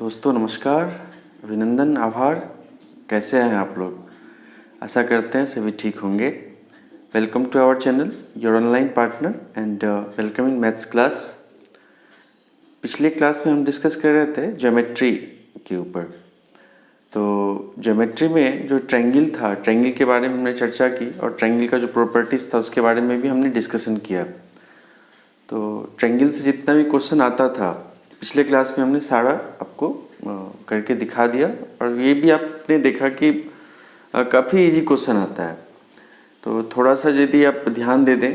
दोस्तों नमस्कार, अभिनंदन, आभार। कैसे हैं आप लोग? आशा करते हैं सभी ठीक होंगे। Welcome to our channel, your online partner and welcome in maths class. पिछले क्लास में हम डिस्कस कर रहे थे ज्योमेट्री के ऊपर। तो ज्योमेट्री में जो ट्रायंगल था, ट्रायंगल के बारे में हमने चर्चा की और ट्रायंगल का जो प्रॉपर्टीज़ था उसके बारे में भी हमने डिस्कशन किया। तो ट्रायंगल से जितना भी क्वेश्चन आता था पिछले क्लास में हमने सारा आपको करके दिखा दिया, और ये भी आपने देखा कि काफ़ी इजी क्वेश्चन आता है। तो थोड़ा सा यदि आप ध्यान दे दें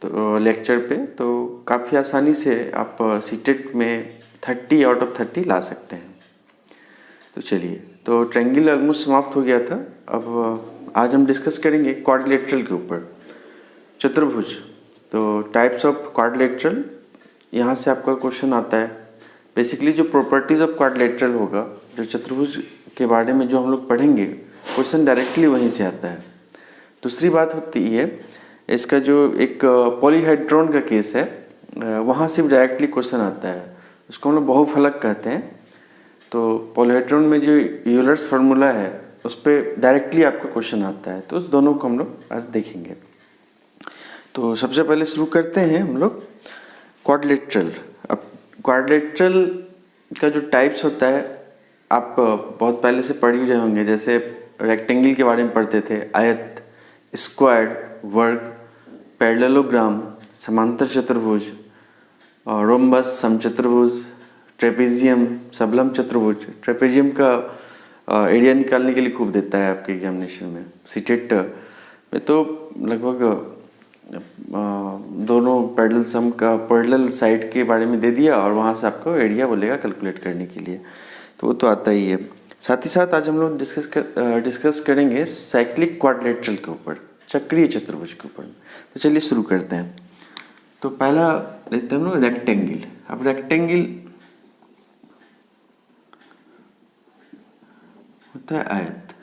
तो लेक्चर पे, तो काफ़ी आसानी से आप सीटेट में 30 आउट ऑफ 30 ला सकते हैं। तो चलिए, तो ट्रायंगल ऑलमोस्ट समाप्त हो गया था। अब आज हम डिस्कस करेंगे क्वाड्रिलेटरल के ऊपर, चतुर्भुज। तो टाइप्स ऑफ क्वाड्रिलेटरल, यहाँ से आपका क्वेश्चन आता है। बेसिकली जो प्रॉपर्टीज़ ऑफ क्वाड्रिलेटरल होगा, जो चतुर्भुज के बारे में जो हम लोग पढ़ेंगे, क्वेश्चन डायरेक्टली वहीं से आता है। दूसरी बात होती है इसका जो एक पॉलीहेड्रॉन का केस है, वहाँ से भी डायरेक्टली क्वेश्चन आता है। उसको हम लोग बहुफलक कहते हैं। तो पॉलीहेड्रॉन में जो यूलर्स फार्मूला है उस पर डायरेक्टली आपका क्वेश्चन आता है। तो उस दोनों को हम लोग आज देखेंगे। तो सबसे पहले शुरू करते हैं हम लोग क्वाड्रिलेटरल। अब क्वाड्रिलेटरल का जो टाइप्स होता है आप बहुत पहले से पढ़ ही रहे होंगे। जैसे रेक्टेंगल के बारे में पढ़ते थे, आयत, स्क्वायर, वर्ग, पैरेललोग्राम, समांतर चतुर्भुज, रोम्बस, समचतुर्भुज, ट्रेपेजियम, सबलम चतुर्भुज। ट्रेपेजियम का एरिया निकालने के लिए खूब देता है आपके एग्जामिनेशन में, सीटेट में। तो लगभग दोनों पैरेलल सम का पैरेलल साइड के बारे में दे दिया और वहाँ से आपको एरिया बोलेगा कैलकुलेट करने के लिए। तो वो तो आता ही है। साथ ही साथ आज हम लोग डिस्कस करेंगे साइक्लिक क्वाड्रिलेटरल के ऊपर, चक्रीय चतुर्भुज के ऊपर। तो चलिए शुरू करते हैं। तो पहला लेते हैं हम लोग रेक्टेंगल। अब रेक्टेंगल होता है आयत।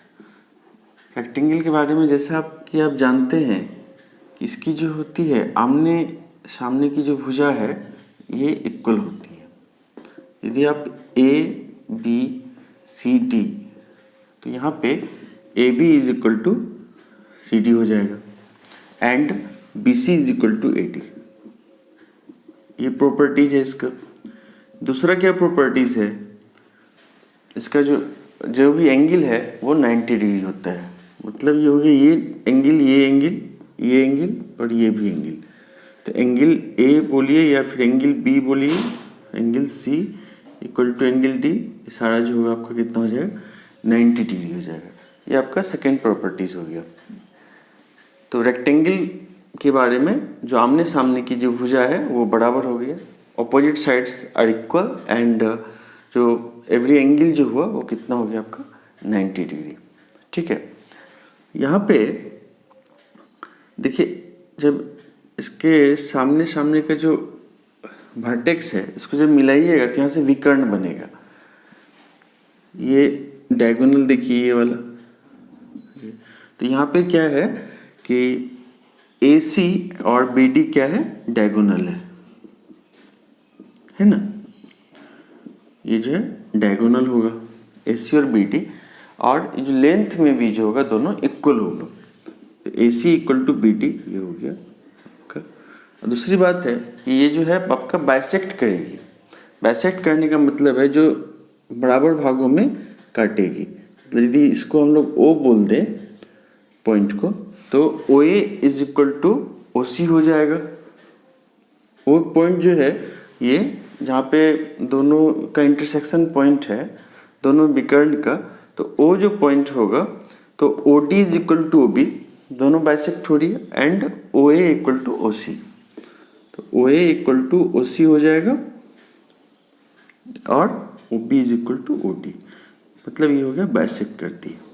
रेक्टेंगल के बारे में जैसे आप जानते हैं कि इसकी जो होती है आमने सामने की जो भुजा है ये इक्वल होती है। यदि आप ए बी सी डी, तो यहाँ पे A B is equal to C D हो जाएगा and B C is equal to A D. ये प्रॉपर्टीज है इसका। दूसरा क्या प्रॉपर्टीज है इसका, जो भी एंगल है वो 90 डिग्री होता है। मतलब ये हो गया ये एंगल, ये एंगल, ये एंगल और ये भी एंगल। तो एंगल ए बोलिए या फिर एंगल बी बोलिए, angle C equal to angle D, सारा जो होगा आपका कितना हो जाएगा, 90 डिग्री हो जाएगा। ये आपका सेकेंड प्रॉपर्टीज हो गया। तो रेक्टेंगल के बारे में जो आमने सामने की जो भुजा है वो बराबर हो गया, opposite sides are equal and जो एवरी एंगल जो हुआ वो कितना हो गया आपका, 90 डिग्री। ठीक है। यहाँ पे देखिए, जब इसके सामने सामने का जो वर्टेक्स है इसको जब मिलाइएगा तो यहाँ से विकर्ण बनेगा। ये डायगोनल देखिए, ये वाला। तो यहाँ पे क्या है कि AC और BD क्या है, डायगोनल है ना। ये जो है डायगोनल होगा AC और BD, और जो लेंथ में भी जो होगा दोनों इक्वल होगा। तो AC इक्वल टू BD ये हो गया आपका। और दूसरी बात है कि ये जो है आपका बाइसेक्ट करेगी। बाइसेक्ट करने का मतलब है जो बराबर भागों में काटेगी। तो यदि इसको हम लोग O बोल दें पॉइंट को, तो OA is equal to OC हो जाएगा। वो पॉइंट जो है ये जहाँ पे दोनों का इंटरसेक्शन पॉइंट है, दोनों विकर्ण का, तो O जो पॉइंट होगा तो OD is equal to OB, दोनों बाइसेक्ट हो रही है, and OA equal to OC। तो OA इक्वल टू OC हो जाएगा और OB is equal to OD। मतलब ये हो गया बाइसेक्ट करती है।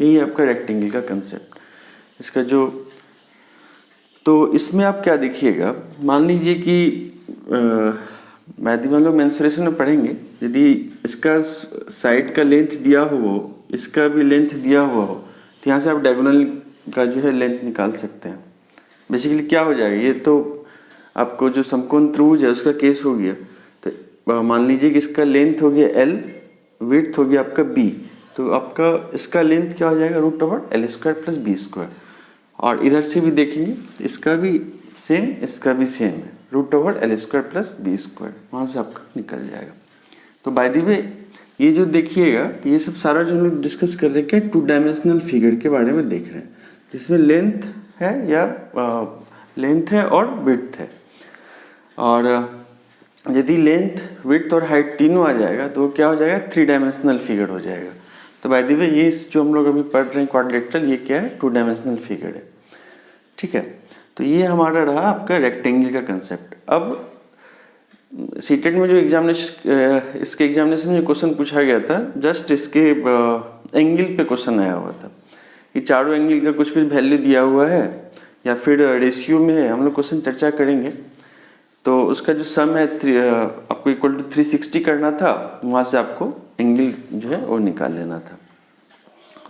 यही आपका रेक्टेंगल का कंसेप्ट। इसका जो, तो इसमें आप क्या देखिएगा, मान लीजिए कि मैथ में लोग मेंसुरेशन में पढ़ेंगे, यदि इसका साइड का लेंथ दिया हो, इसका भी लेंथ दिया हुआ हो, तो यहाँ से आप डायगोनल का जो है लेंथ निकाल सकते हैं। बेसिकली क्या हो जाएगा, ये तो आपको जो समकोण त्रिभुज है उसका केस हो गया। तो मान लीजिए कि इसका लेंथ हो गया L, विड्थ हो गया आपका B, तो आपका इसका लेंथ क्या हो जाएगा √L² प्लस B²। और इधर से भी देखेंगे इसका भी सेम, इसका भी सेम है, √L² प्लस B², वहाँ से आपका निकल जाएगा। तो बाय द वे ये जो देखिएगा ये सब सारा जो हम लोग डिस्कस कर रहे हैं 2 डायमेंशनल फिगर के बारे में देख रहे हैं, जिसमें लेंथ है या लेंथ है और विड्थ है। और यदि लेंथ, विड्थ और हाइट तीनों आ जाएगा तो क्या हो जाएगा 3 डायमेंशनल फिगर हो जाएगा। तो बाय द वे ये जो हम लोग अभी पढ़ रहे हैं क्वाड्रिलेटरल, ये क्या है 2 डायमेंशनल फिगर है, ठीक है। तो ये हमारा रहा आपका रेक्टेंगल का कंसेप्ट। अब सीटेट में जो एग्जामिनेशन, इसके एग्जामिनेशन में क्वेश्चन पूछा गया था, जस्ट इसके एंगल पे क्वेश्चन आया हुआ था कि चारों एंगल का कुछ कुछ वैल्यू दिया हुआ है या फिर रेशियो में है, हम लोग क्वेश्चन चर्चा करेंगे। तो उसका जो सम है आपको इक्वल टू 360 करना था, वहाँ से आपको एंगल जो है वो निकाल लेना था।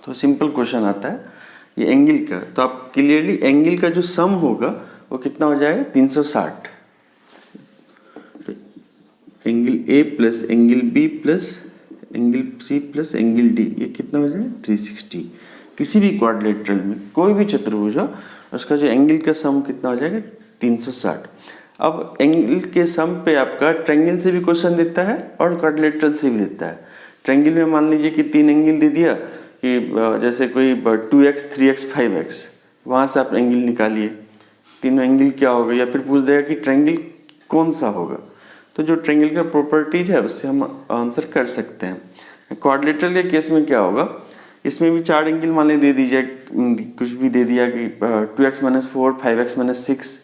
तो सिंपल क्वेश्चन आता है ये एंगल का, तो आप क्लियरली एंगल का जो सम होगा वो कितना हो जाएगा 360। तो angle A plus angle B plus angle C plus angle D, ये कितना हो जाएगा 360। किसी भी क्वाड्रिलेटरल में कोई भी चतुर्भुज हो, उसका जो एंगल का सम कितना हो जाएगा 360। अब एंगल के सम पे आपका ट्रायंगल से भी क्वेश्चन देता है और क्वाड्रिलेटरल से भी देता है। ट्रायंगल में मान लीजिए कि 3 एंगल दे दिया कि जैसे कोई 2x, 3x, 5x, वहाँ से आप एंगल निकालिए, तीनों एंगल क्या होगा, या फिर पूछ देगा कि ट्रायंगल कौन सा होगा। तो जो ट्रायंगल का प्रॉपर्टीज है उससे हम आंसर कर सकते हैं। क्वाड्रिलेटरल के केस में क्या होगा, इसमें भी 4 एंगल मान ली दे दीजिए, कुछ भी दे दिया कि 2x - 4, 5x - 6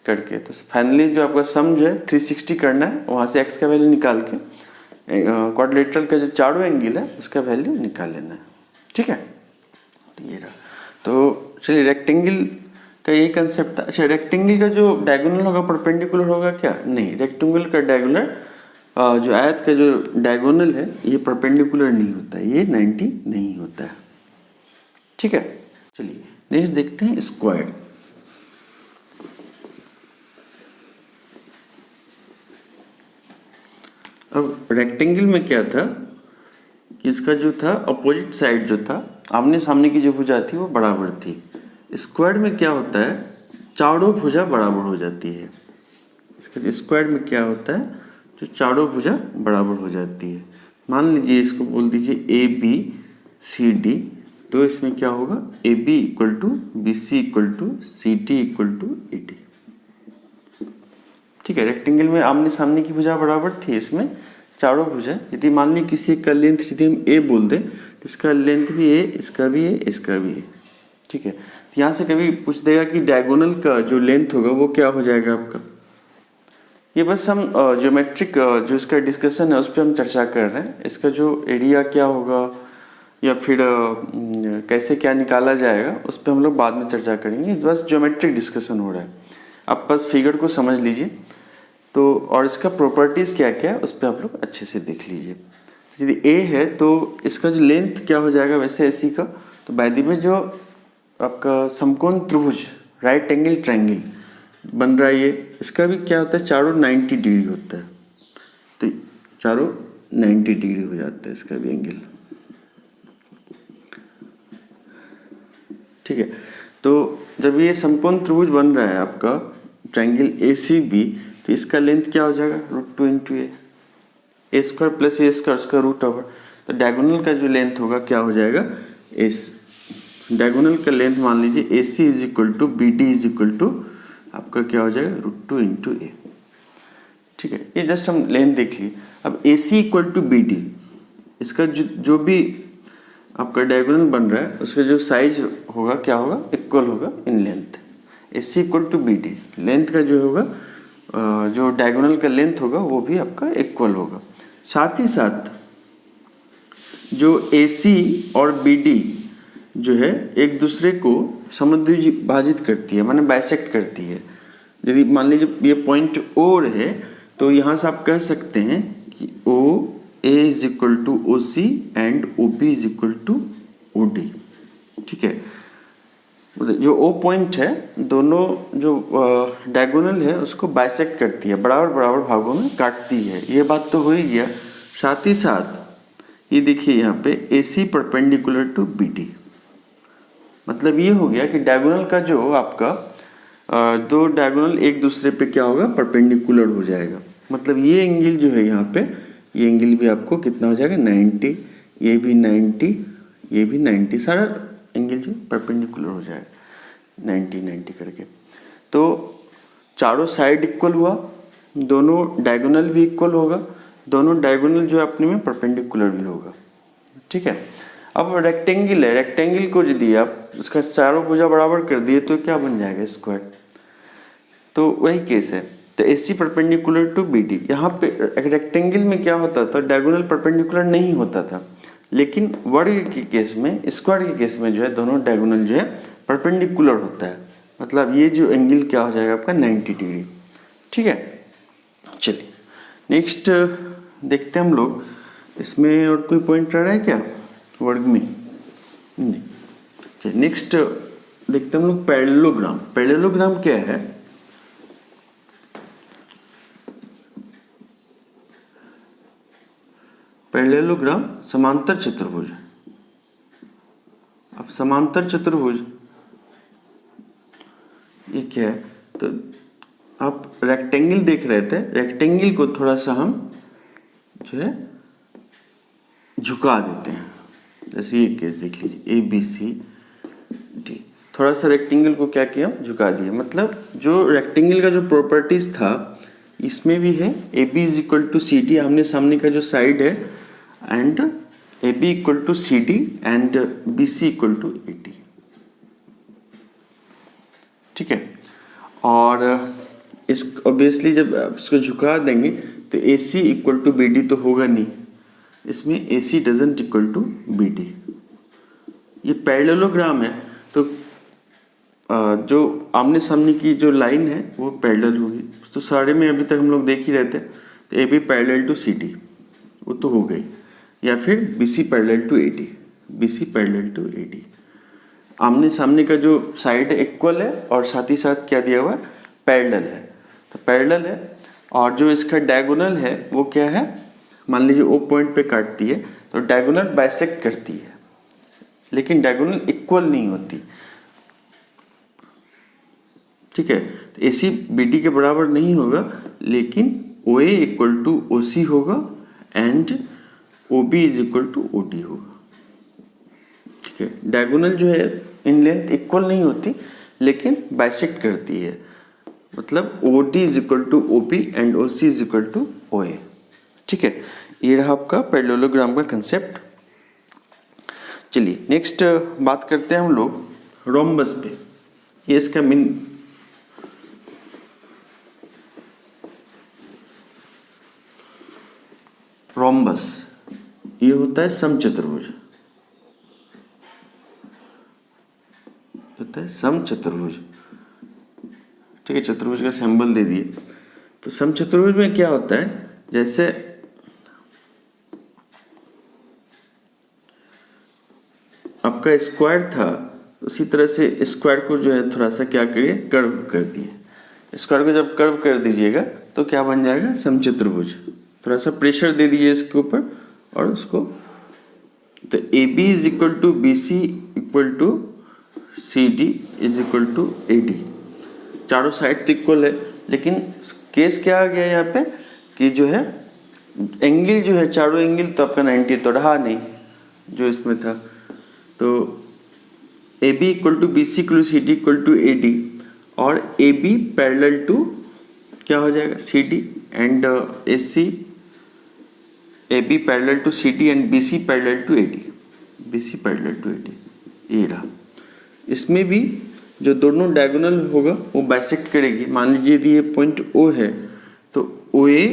करके, तो फाइनली जो आपका सम जो है 360 करना है, वहाँ से x का वैल्यू निकाल के क्वाड्रिलेटरल का जो चारों एंगल है उसका वैल्यू निकाल लेना है, ठीक है। तो ये रहा। तो चलिए रेक्टेंगल का ये कंसेप्ट था। अच्छा, रेक्टेंगल का जो डायगोनल होगा परपेंडिकुलर होगा क्या? नहीं, रेक्टेंगल का डायगोनल जो आयत का जो डायगोनल है ये परपेंडिकुलर नहीं होता है, ये 90 नहीं होता है, ठीक है। चलिए नेक्स्ट देखते हैं स्क्वायर। अब रेक्टेंगल में क्या था कि इसका जो था अपोजिट साइड जो था, आमने सामने की जो भुजा थी वो बराबर थी। स्क्वायर में क्या होता है, चारों भुजा बराबर हो जाती है। इसका स्क्वायर में क्या होता है, जो चारों भुजा बराबर हो जाती है। मान लीजिए इसको बोल दीजिए ABCD, तो इसमें क्या होगा AB equal to BC equal to CD equal to AD, ठीक है। रेक्टेंगल में आमने सामने की भुजा बराबर थी, इसमें चारों भुजा, यदि मान ली किसी का लेंथ यदि हम A बोल दें तो इसका लेंथ भी A, इसका भी A, इसका भी A, ठीक है। तो यहाँ से कभी पूछ देगा कि डायगोनल का जो लेंथ होगा वो क्या हो जाएगा आपका। ये बस हम ज्योमेट्रिक जो इसका डिस्कशन है उस पर हम चर्चा कर रहे हैं। इसका जो एरिया क्या होगा या फिर कैसे क्या निकाला जाएगा उस पर हम लोग बाद में चर्चा करेंगे। बस ज्योमेट्रिक डिस्कशन हो रहा है, आप बस फिगर को समझ लीजिए। तो और इसका प्रॉपर्टीज़ क्या क्या है उस पर आप लोग अच्छे से देख लीजिए। यदि A है तो इसका जो लेंथ क्या हो जाएगा वैसे AC का, तो बाय द वे जो आपका समकोण त्रिभुज राइट एंगल ट्रायंगल बन रहा है ये, इसका भी क्या होता है, चारों 90 डिग्री होता है। तो चारों 90 डिग्री हो जाता है इसका भी एंगल, ठीक है। तो जब ये समकोण त्रिभुज बन रहा है आपका ट्रायंगल ACB, तो इसका लेंथ क्या हो जाएगा √2 × A² प्लस A² उसका रूट ओवर। तो डायगोनल का जो लेंथ होगा क्या हो जाएगा, डायगोनल का लेंथ मान लीजिए AC is equal to BD is equal to आपका क्या हो जाएगा √2 × A, ठीक है। ये जस्ट हम लेंथ देख लिए। अब AC इक्वल टू BD, इसका जो भी आपका डायगोनल बन रहा है उसका जो साइज होगा क्या होगा, इक्वल होगा in length. AC equal to BD, length का जो होगा जो डायगोनल का लेंथ होगा वो भी आपका इक्वल होगा। साथ ही साथ जो AC और BD जो है एक दूसरे को समद्विभाजित करती है, माने बाइसेक्ट करती है। यदि मान लीजिए ये पॉइंट O है तो यहाँ से आप कह सकते हैं कि OA is equal to OC and OB is equal to OD, ठीक है। जो ओ पॉइंट है दोनों जो डायगोनल है उसको बाइसेक्ट करती है, बराबर बराबर भागों में काटती है। ये बात तो हो ही गया। साथ ही साथ ये देखिए यहाँ पे AC परपेंडिकुलर टू BD, मतलब ये हो गया कि डायगोनल का जो आपका दो डायगोनल एक दूसरे पे क्या होगा, परपेंडिकुलर हो जाएगा। मतलब ये एंगल जो है यहाँ पे, ये एंगल भी आपको कितना हो जाएगा 90, ये भी 90, ये भी 90, सारा एंगल जो परपेंडिकुलर हो जाएगा 90 90 करके। तो चारों साइड इक्वल हुआ, दोनों डायगोनल भी इक्वल होगा, दोनों डायगोनल जो है अपने में परपेंडिकुलर भी होगा। ठीक है। अब रेक्टेंगल है, रेक्टेंगल को यदि आप उसका चारों भुजा बराबर कर दिए तो क्या बन जाएगा, स्क्वायर। तो वही केस है। तो AC परपेंडिकुलर टू BD, यहाँ पे रेक्टेंगल में क्या होता था, डायगोनल परपेंडिकुलर नहीं होता था, लेकिन वर्ग के केस में, स्क्वायर के केस में जो है दोनों डायगोनल जो है परपेंडिकुलर होता है। मतलब ये जो एंगल क्या हो जाएगा आपका 90 डिग्री। ठीक है। चलिए नेक्स्ट देखते हैं हम लोग, इसमें और कोई पॉइंट रह रहा है क्या वर्ग में? नहीं। चलिए नेक्स्ट देखते हैं हम लोग पैरेललोग्राम। पैरेललोग्राम क्या है? पैरेललोग्राम समांतर चतुर्भुज। अब समांतर चतुर्भुज ये क्या है? तो आप रेक्टेंगल देख रहे थे, रेक्टेंगल को थोड़ा सा हम जो है झुका देते हैं। जैसे ये केस देख लीजिए ABCD, थोड़ा सा रेक्टेंगल को क्या किया, झुका दिया। मतलब जो रेक्टेंगल का जो प्रॉपर्टीज था इसमें भी है, AB is equal to CD, आमने सामने का जो साइड है, and AB equal to CD and BC equal to AD। ठीक है। और इस ऑब्वियसली जब आप इसको झुका देंगे तो AC इक्वल टू BD तो होगा नहीं, इसमें AC doesn't equal to BD। ये पैरेललोग्राम है, तो जो आमने सामने की जो लाइन है वो पैरेलल होगी। तो सारे में अभी तक हम लोग देख ही रहे थे, तो AB पैरेलल टू CD वो तो हो गई, या फिर BC parallel to AD, BC parallel to AD। आमने सामने का जो साइड इक्वल है और साथ ही साथ क्या दिया हुआ है, पैरेलल है। तो पैरेलल है, और जो इसका डायगोनल है वो क्या है, मान लीजिए O पॉइंट पे काटती है तो डायगोनल बाइसेक्ट करती है, लेकिन डायगोनल इक्वल नहीं होती। ठीक है। तो AC BD के बराबर नहीं होगा, लेकिन OA इक्वल टू OC होगा and OB is equal to OD होगा। ठीक है। डायगोनल जो है इन लेंथ इक्वल नहीं होती, लेकिन बाइसेक्ट करती है। मतलब OD is equal to OB and OC is equal to OA। ठीक है। ये रहा आपका पैरेललोग्राम का कंसेप्ट। चलिए नेक्स्ट बात करते हैं हम लोग रोम्बस पे। ये इसका मीन रोम्बस ये होता है समचतुर्भुज, होता है समचतुर्भुज। ठीक है। चतुर्भुज का सिंबल दे दिए। तो समचतुर्भुज में क्या होता है, जैसे आपका स्क्वायर था, उसी तरह से स्क्वायर को जो है थोड़ा सा क्या करिए, कर्व कर दिए। स्क्वायर को जब कर्व कर दीजिएगा तो क्या बन जाएगा, समचतुर्भुज। थोड़ा सा प्रेशर दे दीजिए इसके ऊपर और उसको, तो AB is equal to BC equal to CD is equal to AD। चारों साइड तो इक्वल है, लेकिन केस क्या आ गया यहाँ पे कि जो है एंगल जो है, चारों एंगल तो आपका 90 तो रहा नहीं जो इसमें था। तो AB equal to BC equal to CD equal to AD, और AB पैरेलल टू क्या हो जाएगा, CD and AC, AB parallel to CD and BC parallel to AD, BC parallel to AD। ये रहा। इसमें भी जो दोनों डायगोनल होगा वो बाइसेक्ट करेगी। मान लीजिए यदि ये पॉइंट O है तो OA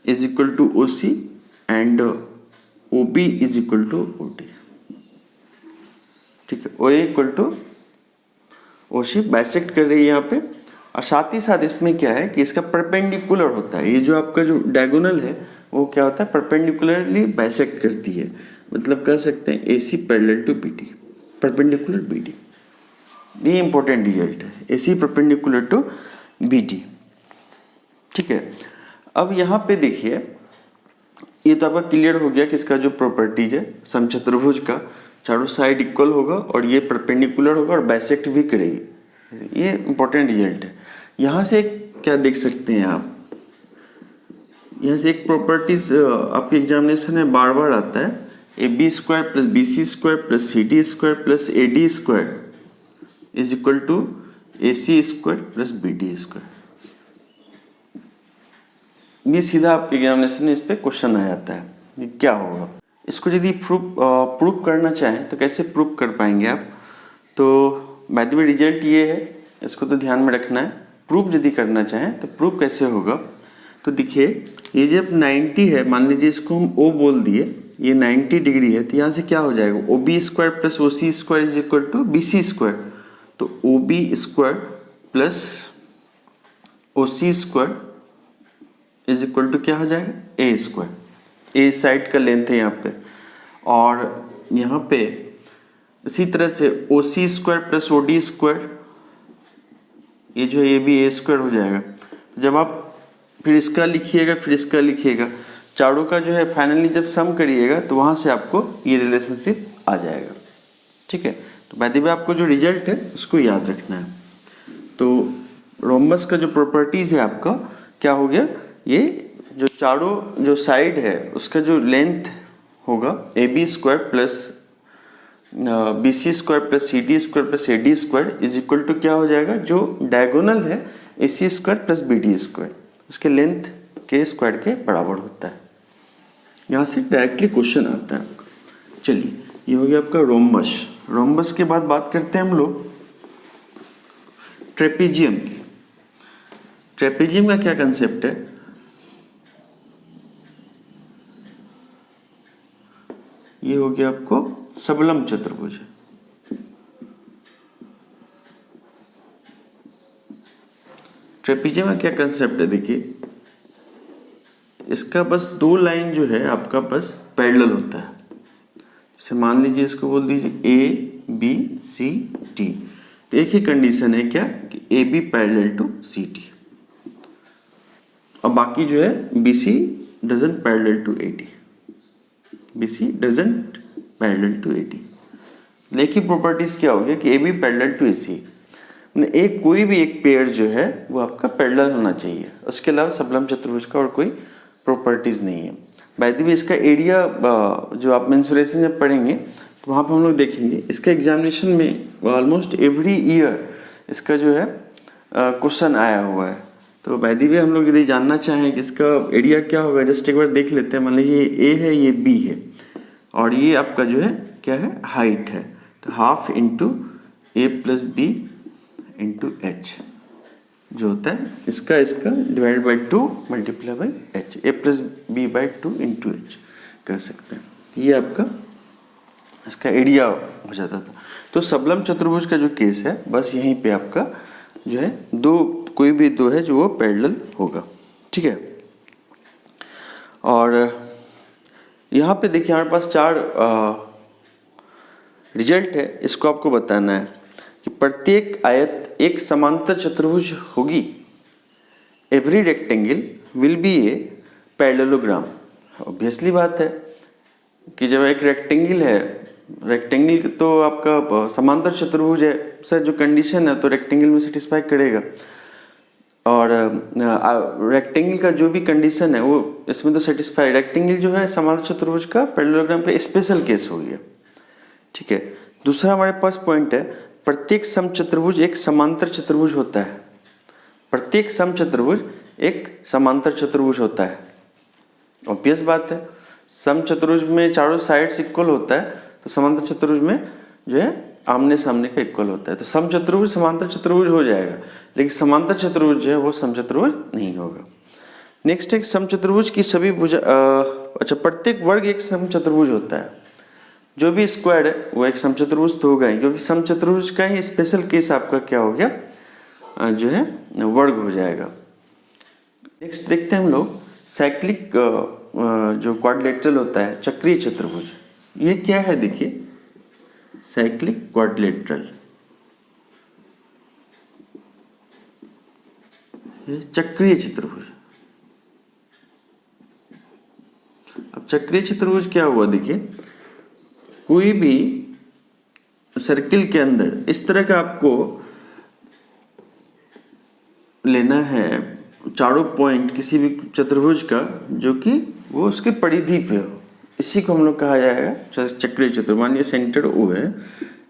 is equal to OC and OB is equal to OD। ठीक है। OA equal to OC bisect कर रही है यहाँ पे, और साथ ही साथ इसमें क्या है कि इसका परपेंडिकुलर होता है। ये जो आपका जो डायगोनल है वो क्या होता है, परपेंडिकुलरली बाइसेक्ट करती है। मतलब कह सकते हैं AC parallel to BD, perpendicular BD। ये इंपॉर्टेंट रिजल्ट है, AC परपेंडिकुलर टू BD। ठीक है, अब यहाँ पे देखिए, ये तो आपका क्लियर हो गया कि इसका जो प्रॉपर्टीज है समचतुर्भुज का, चारों साइड इक्वल होगा और ये परपेंडिकुलर होगा और बाइसेक्ट भी करेगी। ये इंपॉर्टेंट रिजल्ट है। यहाँ से क्या देख सकते हैं आप, यहाँ से एक प्रॉपर्टीज आपके एग्जामिनेशन में बार बार आता है, AB square plus BC square plus CD square plus AD square is equal to AC square plus BD square. ये सीधा आपके एग्जामिनेशन में इस पे क्वेश्चन आ जाता है, ये क्या होगा। इसको यदि प्रूफ करना चाहें तो कैसे प्रूफ कर पाएंगे आप, तो बाय द वे रिजल्ट ये है, इसको तो ध्यान में रखना है। प्रूफ यदि करना चाहें तो प्रूफ कैसे होगा, तो देखिए ये जब 90 है, मान लीजिए इसको हम O बोल दिए, ये 90 डिग्री है, तो यहाँ से क्या हो जाएगा, OB square plus OC square is equal to BC square. तो OB square plus OC square is equal to क्या हो जाएगा, A स्क्वायर। A साइड का लेंथ है यहाँ पे, और यहाँ पे इसी तरह से OC square plus OD square, ये जो है ये भी A स्क्वायर हो जाएगा। जब आप फिर इसका लिखिएगा फिर इसका लिखिएगा, चारों का जो है फाइनली जब सम करिएगा तो वहाँ से आपको ये रिलेशनशिप आ जाएगा। ठीक है, तो बाय द वे आपको जो रिजल्ट है उसको याद रखना है। तो रोम्बस का जो प्रॉपर्टीज है आपका क्या हो गया, ये जो चारों जो साइड है उसका जो लेंथ होगा AB square plus BC square plus CD square plus AD square is equal to क्या हो जाएगा, जो डायगोनल है AC square plus BD square, उसके लेंथ के स्क्वायर के बराबर होता है। यहाँ से डायरेक्टली क्वेश्चन आता है आपका। चलिए, ये हो गया आपका रोम्बस। रोम्बस के बाद बात करते हैं हम लोग ट्रेपेजियम की। ट्रेपेजियम का क्या कंसेप्ट है, ये हो गया आपको सबलम चतुर्भुज। ट्रेपेजियम का क्या कंसेप्ट है, देखिए इसका बस दो लाइन जो है आपका बस पैरेलल होता है। जैसे मान लीजिए इसको बोल दीजिए ABCD, तो एक ही कंडीशन है क्या कि AB पैरेलल टू CD, और बाकी जो है BC doesn't parallel to AD, BC doesn't parallel to AD। लेकिन प्रॉपर्टीज क्या हो गया कि AB पैरेलल टू AC, एक कोई भी एक पेयर जो है वो आपका पैरेलल होना चाहिए, उसके अलावा सबलम चतुर्भुज का और कोई प्रॉपर्टीज नहीं है। बाय द वे इसका एरिया जो आप मेंसुरेशन जब पढ़ेंगे तो वहाँ पे हम लोग देखेंगे, इसका एग्जामिनेशन में ऑलमोस्ट एवरी ईयर इसका जो है क्वेश्चन आया हुआ है। तो बाय द वे हम लोग यदि जानना चाहें कि इसका एरिया क्या होगा, जस्ट एक बार देख लेते हैं। मान लीजिए ये A है, ये B है, और ये आपका जो है क्या है, हाइट है। तो half into A plus B into H जो होता है इसका divide by 2 multiply by H, A plus B by 2 into H कर सकते हैं। ये आपका इसका एरिया हो जाता था। तो सबलम चतुर्भुज का जो केस है बस यहीं पे आपका जो है कोई भी दो है जो वो पैरेलल होगा। ठीक है, और यहाँ पे देखिए हमारे पास 4 रिजल्ट है, इसको आपको बताना है कि प्रत्येक आयत एक समांतर चतुर्भुज होगी। Every rectangle will be a parallelogram. Obviously बात है कि जब एक रेक्टेंगल है, रेक्टेंगल तो आपका समांतर चतुर्भुज है, सर जो कंडीशन है तो रेक्टेंगल में सेटिस्फाई करेगा, और रेक्टेंगल का जो भी कंडीशन है वो इसमें तो सेटिस्फाई। रेक्टेंगल जो है समांतर चतुर्भुज का पैरेललोग्राम पे स्पेशल केस हो गया। ठीक है, दूसरा हमारे पास पॉइंट है, प्रत्येक समचतुर्भुज एक समांतर चतुर्भुज होता है। प्रत्येक समचतुर्भुज एक समांतर चतुर्भुज होता है। ऑब्वियस बात है, समचतुर्भुज में चारों साइड्स इक्वल होता है, तो समांतर चतुर्भुज में जो है आमने सामने का इक्वल होता है। तो समचतुर्भुज समांतर चतुर्भुज हो जाएगा, लेकिन समांतर चतुर्भुज जो है वो समचतुर्भुज नहीं होगा। नेक्स्ट है समचतुर्भुज की सभी भुजा प्रत्येक वर्ग एक समचतुर्भुज होता है। जो भी स्क्वायर है वो एक समचतुर्भुज तो होगा ही, क्योंकि समचतुर्भुज का ही स्पेशल केस आपका क्या हो गया, जो है वर्ग हो जाएगा। नेक्स्ट देखते हैं हम लोग साइक्लिक जो क्वाड्रिलेटरल होता है, चक्रीय चतुर्भुज। ये क्या है, देखिए साइक्लिक क्वाड्रिलेटरल। ये चक्रीय चतुर्भुज। अब चक्रीय चतुर्भुज क्या हुआ, देखिए कोई भी सर्किल के अंदर इस तरह का आपको लेना है चारों पॉइंट किसी भी चतुर्भुज का जो कि वो उसके परिधि पे हो, इसी को हम लोग कहा जाएगा चक्रीय चतुर्भुज। मानिए सेंटर O है,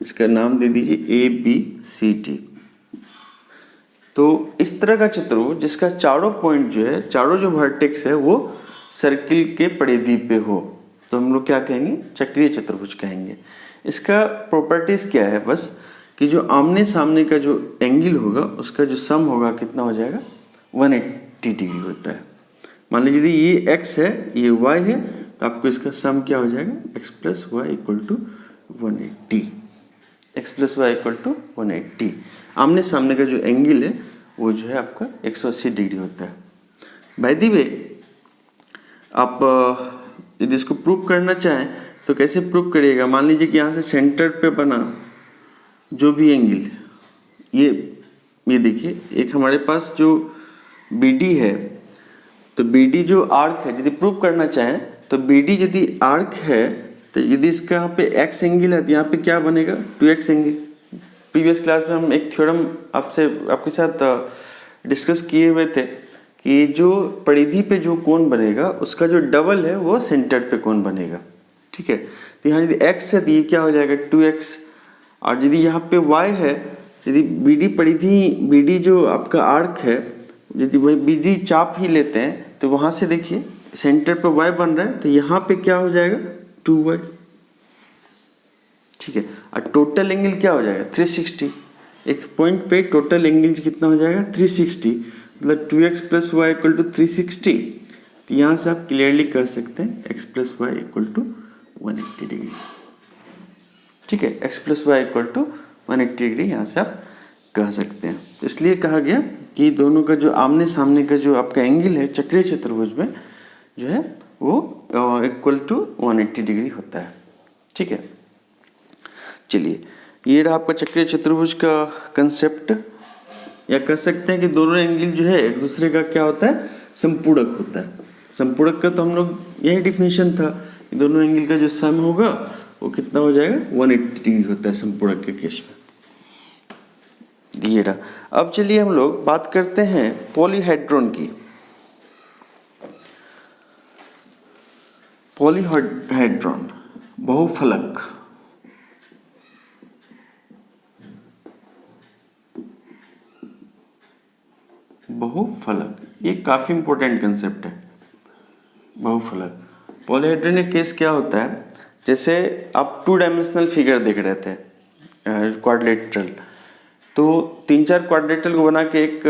इसका नाम दे दीजिए ABCD। तो इस तरह का चतुर्भुज जिसका चारों पॉइंट जो है, चारों जो वर्टेक्स है वो सर्किल के परिधि पे हो, तो हम लोग क्या कहेंगे, चक्रीय चतुर्भुज कहेंगे। इसका प्रॉपर्टीज क्या है, बस कि जो आमने सामने का जो एंगल होगा उसका जो सम होगा कितना हो जाएगा, 180 डिग्री होता है। मान लीजिए यदि ये x है ये y है, तो आपको इसका सम क्या हो जाएगा, x plus y equal to 180। x plus y equal to 180। आमने सामने का जो एंगल है वो जो है आपका 180 डिग्री होता है। बाय द वे, आप यदि इसको प्रूव करना चाहें तो कैसे प्रूव करिएगा। मान लीजिए कि यहाँ से सेंटर पे बना जो भी एंगल, ये देखिए एक हमारे पास जो BD है, तो BD जो आर्क है, यदि प्रूव करना चाहें तो BD यदि आर्क है तो यदि इसका यहाँ पे x एंगल है तो यहाँ पे क्या बनेगा, 2x एंगल। प्रीवियस क्लास में हम एक थ्योरम आपके साथ डिस्कस किए हुए थे कि जो परिधि पे जो कोण बनेगा उसका जो डबल है वो सेंटर पे कोण बनेगा, ठीक है। तो यहाँ यदि x है तो ये क्या हो जाएगा, 2x। और यदि यहाँ पे y है, यदि BD जो आपका आर्क है, यदि वही BD चाप ही लेते हैं तो वहाँ से देखिए सेंटर पे y बन रहा है, तो यहाँ पे क्या हो जाएगा, 2y, ठीक है। और टोटल एंगल क्या हो जाएगा, 360। एक पॉइंट पे टोटल एंगल कितना हो जाएगा, 360, मतलब 2x plus y equal to 360। तो यहाँ से आप क्लियरली कर सकते हैं x plus y equal to 180 degree, ठीक है। x plus y equal to 180 degree यहाँ से आप कह सकते हैं। इसलिए कहा गया कि दोनों का जो आमने सामने का जो आपका एंगल है चक्रीय चतुर्भुज में जो है वो इक्वल टू 180 डिग्री होता है, ठीक है। चलिए, ये रहा आपका चक्रीय चतुर्भुज का कंसेप्ट, या कह सकते हैं कि दोनों एंगल जो है एक दूसरे का क्या होता है, संपूरक होता है। संपूरक का तो हम लोग यही डिफिनेशन था कि दोनों एंगल का जो सम होगा वो कितना हो जाएगा, 180 डिग्री होता है संपूरक के केस में। ये रहा। अब चलिए हम लोग बात करते हैं पॉलीहेड्रॉन की। पॉलीहेड्रॉन, बहुफलक। बहुफलक ये काफी इंपॉर्टेंट कंसेप्ट है। बहुफलक पॉलीहेड्रॉन का केस क्या होता है, जैसे आप 2 डायमेंशनल फिगर देख रहे थे, क्वाड्रिलेटरल, तो 3-4 क्वाड्रिलेटरल को बना के एक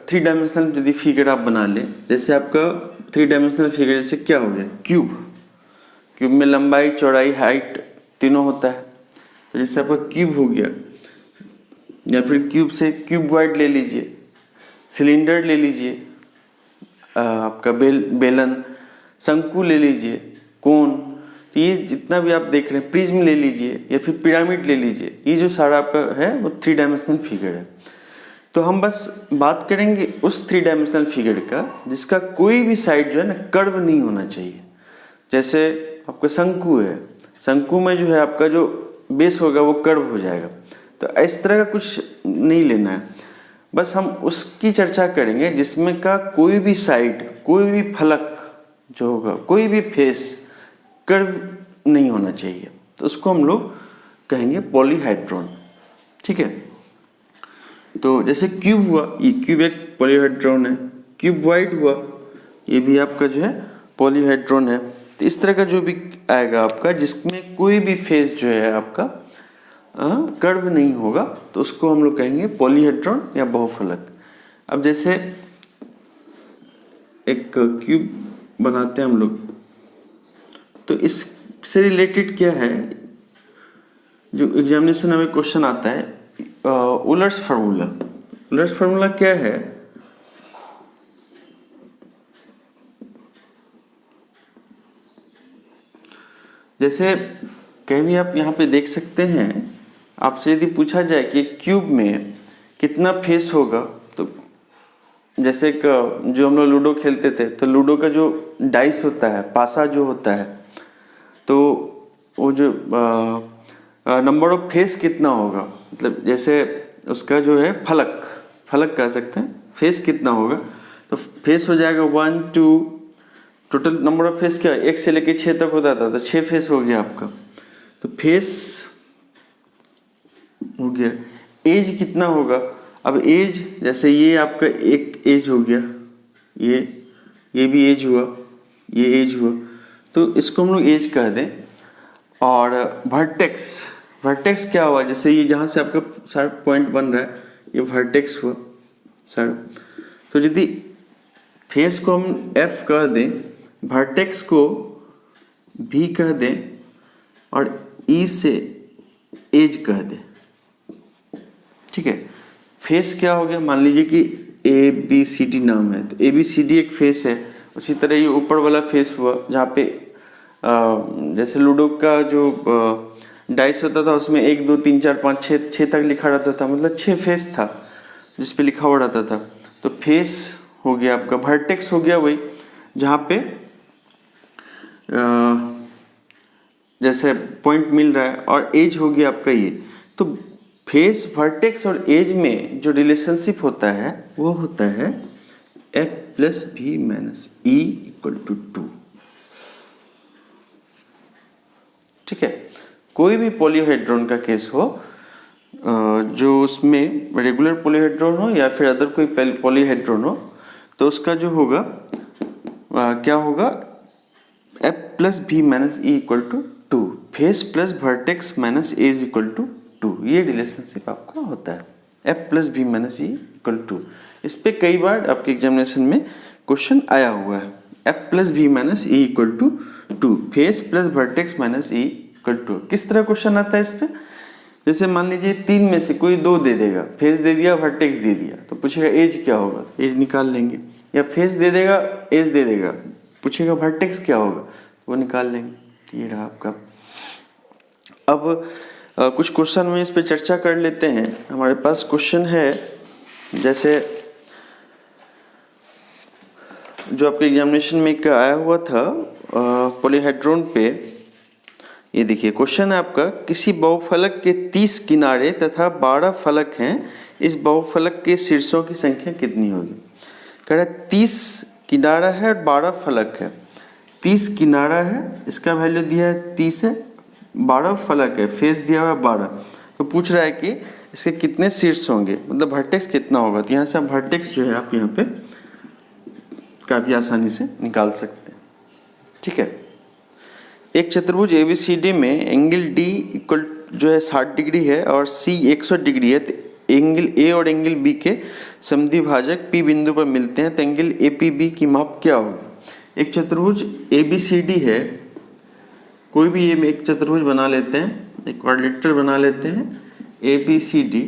3 डायमेंशनल यदि फिगर आप बना लें, जैसे आपका 3 डायमेंशनल फिगर जैसे क्या हो गया, क्यूब में लंबाई चौड़ाई हाइट तीनों होता है। तो जैसे आपका क्यूब हो गया, या फिर क्यूब से क्यूबॉइड ले लीजिए, सिलेंडर ले लीजिए, आपका बेलन, शंकु ले लीजिए, कोन, तो ये जितना भी आप देख रहे हैं, प्रिज्म ले लीजिए या फिर पिरामिड ले लीजिए, ये जो सारा आपका है वो 3 डायमेंशनल फिगर है। तो हम बस बात करेंगे उस 3 डायमेंशनल फिगर का जिसका कोई भी साइड जो है ना कर्व नहीं होना चाहिए। जैसे आपका शंकु है, शंकु में जो है आपका जो बेस होगा वो कर्व हो जाएगा, तो इस तरह का कुछ नहीं लेना है। बस हम उसकी चर्चा करेंगे जिसमें का कोई भी साइड, कोई भी फलक जो होगा, कोई भी फेस कर्व नहीं होना चाहिए, तो उसको हम लोग कहेंगे पॉलीहेड्रॉन, ठीक है। तो जैसे क्यूब हुआ, ये क्यूब एक पॉलीहेड्रॉन है, क्यूबॉइड हुआ, ये भी आपका जो है पॉलीहेड्रॉन है। तो इस तरह का जो भी आएगा आपका जिसमें कोई भी फेस जो है आपका कर्व नहीं होगा, तो उसको हम लोग कहेंगे पॉलीहेड्रॉन या बहुफलक। अब जैसे एक क्यूब बनाते हैं हम लोग, तो इससे रिलेटेड क्या है, जो एग्जामिनेशन में क्वेश्चन आता है, यूलर्स फार्मूला। यूलर्स फार्मूला क्या है, जैसे कहीं भी आप यहाँ पे देख सकते हैं, आपसे यदि पूछा जाए कि क्यूब में कितना फेस होगा, तो जैसे एक जो हम लोग लूडो खेलते थे, तो लूडो का जो डाइस होता है, पासा जो होता है, तो वो जो नंबर ऑफ फेस कितना होगा, मतलब जैसे उसका जो है फलक, फलक कह सकते हैं, फेस कितना होगा, तो फेस हो जाएगा 1 2, टोटल नंबर ऑफ फेस क्या, 1 से लेके 6 तक होता था, तो 6 फेस हो गया आपका। तो फेस हो गया। एज कितना होगा, अब एज जैसे ये आपका एक एज हो गया, ये भी एज हुआ, ये एज हुआ, तो इसको हम लोग एज कह दें। और वर्टेक्स, वर्टेक्स क्या हुआ, जैसे ये जहाँ से आपका सर पॉइंट बन रहा है, ये वर्टेक्स हुआ सर। तो यदि फेस को हम एफ कह दें, वर्टेक्स को भी कह दें, और ई से एज कह दें, ठीक है। फेस क्या हो गया, मान लीजिए कि ए बी सी डी नाम है, तो ए बी सी डी एक फेस है। उसी तरह ये ऊपर वाला फेस हुआ, जहाँ पे जैसे लूडो का जो डाइस होता था, उसमें 1 2 3 4 5 6 तक लिखा रहता था, मतलब 6 फेस था जिस पे लिखा हुआ रहता था। तो फेस हो गया आपका, वर्टेक्स हो गया वही जहाँ पे जैसे पॉइंट मिल रहा है, और एज हो गया आपका ये। तो फेस, वर्टेक्स और एज में जो रिलेशनशिप होता है वो होता है F plus V minus E equal to 2, ठीक है। कोई भी पॉलीहेड्रॉन का केस हो, जो उसमें रेगुलर पॉलीहेड्रॉन हो या फिर अदर कोई पॉलीहेड्रॉन हो, तो उसका जो होगा क्या होगा, F plus V minus E equal to 2, face plus vertex minus edge equal to 2, ये रिलेशनशिप आपका होता है, F plus V minus E equal to. इस पे कई बार आपके एग्जामिनेशन में क्वेश्चन आया हुआ है, F plus V minus E equal to 2, face plus vertex minus E equal to. किस तरह क्वेश्चन आता है इस पे, जैसे मान लीजिए 3 में से कोई 2 दे देगा, फेस दे दिया, वर्टेक्स दे दिया, तो पूछेगा एज क्या होगा, एज निकाल लेंगे। या फेस दे देगा, एज दे देगा, पूछेगा वर्टेक्स क्या होगा, वो निकाल लेंगे। ये रहा आपका। अब कुछ क्वेश्चन में इस पे चर्चा कर लेते हैं। हमारे पास क्वेश्चन है, जैसे जो आपके एग्जामिनेशन में एक आया हुआ था पॉलीहेड्रॉन पे, ये देखिए क्वेश्चन है आपका, किसी बहुफलक के 30 किनारे तथा 12 फलक हैं, इस बहुफलक के शीर्षों की संख्या कितनी होगी। कह रहा है 30 किनारा है और 12 फलक है। 30 किनारा है, इसका वैल्यू दिया है 30 है, 12 फलक है, फेस दिया हुआ है 12, तो पूछ रहा है कि इसके कितने शीर्ष होंगे, मतलब वर्टेक्स कितना होगा। तो यहाँ से आप वर्टेक्स जो है आप यहाँ पे काफ़ी आसानी से निकाल सकते हैं, ठीक है। एक चतुर्भुज ABCD में एंगल D इक्वल जो है 60 डिग्री है और C 100 डिग्री है, तो एंगल A और एंगल B के समद्विभाजक P बिंदु पर मिलते हैं, तो एंगल APB की माप क्या होगी। एक चतुर्भुज ABCD है, कोई भी ये एक चतुर्भुज बना लेते हैं, एक क्वाड्रिलेटरल बना लेते हैं ABCD।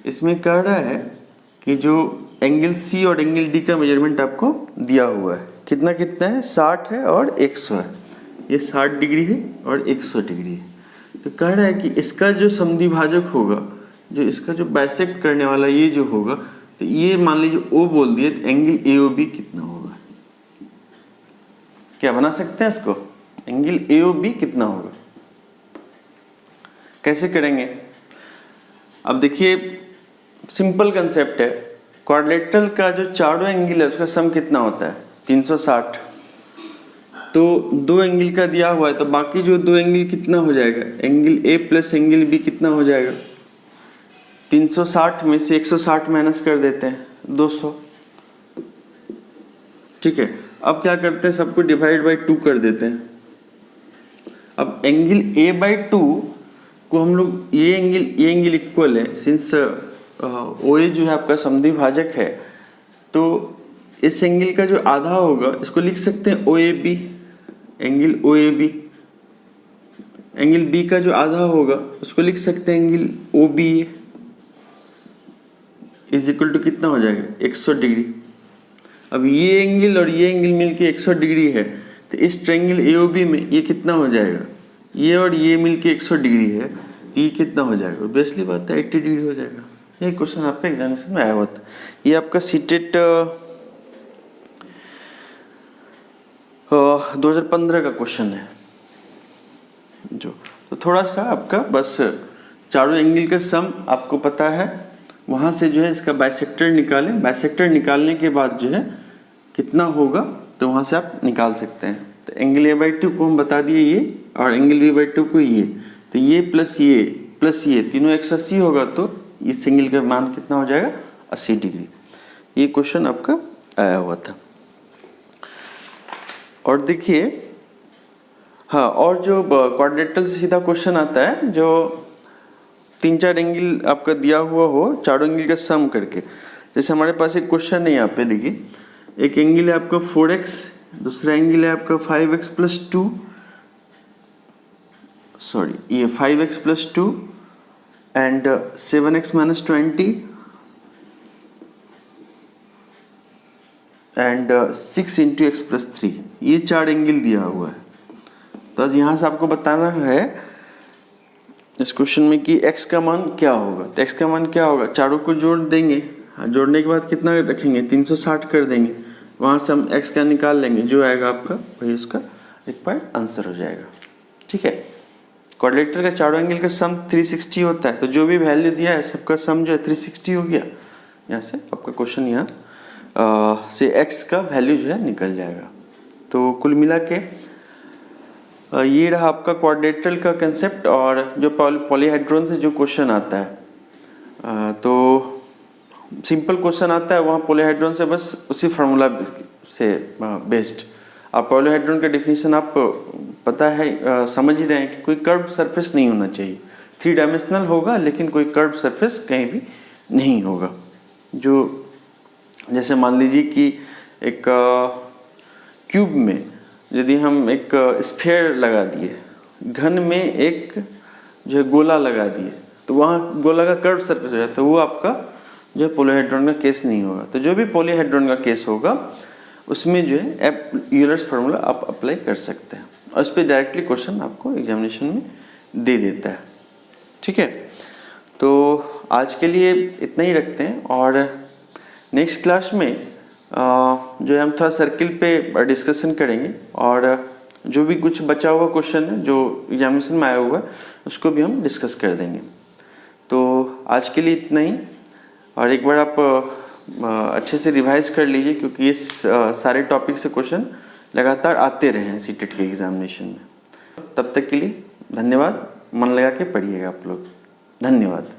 इसमें कह रहा है कि जो एंगल C और एंगल D का मेजरमेंट आपको दिया हुआ है, कितना कितना है, 60 है और 100 है। ये 60 डिग्री है और 100 डिग्री है। तो कह रहा है कि इसका जो समद्विभाजक होगा, जो इसका जो बाइसेक्ट करने वाला ये जो होगा, तो ये मान लीजिए O बोल दिए, तो एंगल AOB कितना होगा। क्या बना सकते हैं इसको, एंगल AOB कितना होगा, कैसे करेंगे। अब देखिए सिंपल कंसेप्ट है, क्वाड्रिलेटरल का जो चारों एंगल है उसका सम कितना होता है, 360। तो 2 एंगल का दिया हुआ है, तो बाकी जो 2 एंगल कितना हो जाएगा, angle A plus angle B कितना हो जाएगा। 360 में से 160 माइनस कर देते हैं, 200, ठीक है। अब क्या करते हैं, सबको डिवाइड बाई 2 कर देते हैं। अब एंगल A/2 को हम लोग, ये एंगल इक्वल है, सिंस OA जो है आपका समद्विभाजक है, तो इस एंगल का जो आधा होगा इसको लिख सकते हैं OAB, angle OAB। Angle B का जो आधा होगा उसको लिख सकते हैं angle OBA, is equal to कितना हो जाएगा, 100 डिग्री। अब ये एंगल और ये एंगल मिलके 100 डिग्री है, तो इस ट्रायंगल AOB में ये कितना हो जाएगा, ये और ये मिलके 100 डिग्री है, तो ये कितना हो जाएगा, ऑब्वियसली बात है 80 डिग्री हो जाएगा। ये क्वेश्चन आपका एग्जामिनेशन में आया हुआ था। ये आपका सीटेट 2015 का क्वेश्चन है जो, तो थोड़ा सा आपका बस चारों एंगल का सम आपको पता है, वहाँ से जो है इसका बाइसेक्टर निकालें, बाइसेक्टर निकालने के बाद जो है कितना होगा तो वहाँ से आप निकाल सकते हैं। तो एंगल A/2 को हम बता दिए ये, और एंगल B/2 को ये, तो ये प्लस ये तीनों 180 होगा, तो इस एंगल का मान कितना हो जाएगा 80 डिग्री। ये क्वेश्चन आपका आया हुआ था। और देखिए हाँ, और जो क्वाड्रेटल से सीधा क्वेश्चन आता है जो 3-4 एंगल आपका दिया हुआ हो, चारों एंगल का सम करके, जैसे हमारे पास एक क्वेश्चन है यहाँ पे देखिए, एक एंगल है आपका 4x, दूसरा एंगल है आपका 5x प्लस 2, सॉरी ये 5x plus 2 and 7x minus 20 and 6 into x plus 3, ये 4 एंगल दिया हुआ है। तो यहाँ से आपको बताना है इस क्वेश्चन में कि x का मान क्या होगा। तो x का मान क्या होगा, चारों को जोड़ देंगे, जोड़ने के बाद कितना रखेंगे 360 कर देंगे, वहाँ से हम x का निकाल लेंगे, जो आएगा आपका वही उसका रिक्वायर्ड आंसर हो जाएगा। ठीक है, क्वाड्रेटर का चारों एंगल का सम 360 होता है, तो जो भी वैल्यू दिया है सबका सम जो है 360 हो गया। यहाँ से आपका क्वेश्चन यहाँ से x का वैल्यू जो है निकल जाएगा। तो कुल मिला के ये रहा आपका क्वाड्रेटरल का कंसेप्ट। और जो पॉलीहेड्रॉन से जो क्वेश्चन आता है तो सिंपल क्वेश्चन आता है, वहाँ पॉलीहेड्रॉन से बस उसी फार्मूला से बेस्ड। आप पॉलीहेड्रॉन का डेफिनेशन आप पता है, समझ ही रहे हैं कि कोई कर्व सरफेस नहीं होना चाहिए, 3 डायमेंशनल होगा लेकिन कोई कर्व सरफेस कहीं भी नहीं होगा। जो जैसे मान लीजिए कि एक क्यूब में यदि हम एक स्फीयर लगा दिए, घन में एक जो है गोला लगा दिए, तो वहाँ गोला का कर्व सरफेस हो जाता है, तो वो आपका जो है पॉलीहेड्रॉन का केस नहीं होगा। तो जो भी पॉलीहेड्रॉन का केस होगा उसमें जो है यूलर्स फार्मूला आप अप्लाई कर सकते हैं, और उस पर डायरेक्टली क्वेश्चन आपको एग्जामिनेशन में दे देता है। ठीक है, तो आज के लिए इतना ही रखते हैं, और नेक्स्ट क्लास में जो है हम थोड़ा सर्किल पे डिस्कशन करेंगे, और जो भी कुछ बचा हुआ क्वेश्चन है जो एग्जामिनेशन में आया हुआ है उसको भी हम डिस्कस कर देंगे। तो आज के लिए इतना ही, और एक बार आप अच्छे से रिवाइज कर लीजिए, क्योंकि ये सारे टॉपिक से क्वेश्चन लगातार आते रहे हैं सीटेट के एग्जामिनेशन में। तब तक के लिए धन्यवाद, मन लगा के पढ़िएगा आप लोग। धन्यवाद।